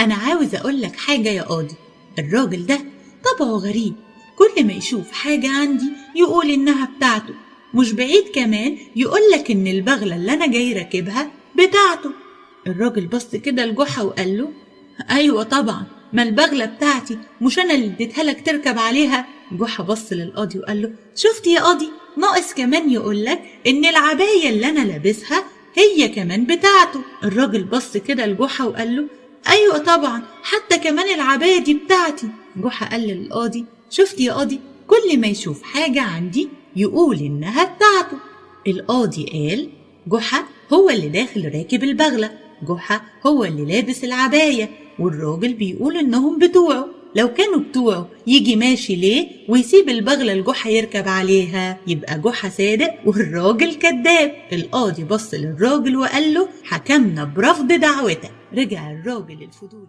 أنا عاوز أقولك حاجة يا قاضي، الراجل ده طبعه غريب، كل ما يشوف حاجة عندي يقول إنها بتاعته، مش بعيد كمان يقولك إن البغلة اللي أنا جاي راكبها بتاعته. الراجل بص كده لجحا وقال له: أيوة طبعا، ما البغلة بتاعتي، مش أنا اللي اديتها لك تركب عليها. جحا بص للقاضي وقال له: شفت يا قاضي، ناقص كمان يقولك إن العباية اللي أنا لابسها هي كمان بتاعته. الراجل بص كده لجحا وقال له: أيوة طبعا، حتى كمان العباية دي بتاعتي. جحا قال للقاضي: شفت يا قاضي، كل ما يشوف حاجة عندي يقول إنها بتاعته. القاضي قال: جحا هو اللي داخل راكب البغلة، جحا هو اللي لابس العباية، والراجل بيقول إنهم بتوعه. لو كانوا بتوعه يجي ماشي ليه ويسيب البغلة لجحا يركب عليها؟ يبقى جحا صادق والراجل كذاب. القاضي بص للراجل وقال له: حكمنا برفض دعوتك. رجع الراجل الفضول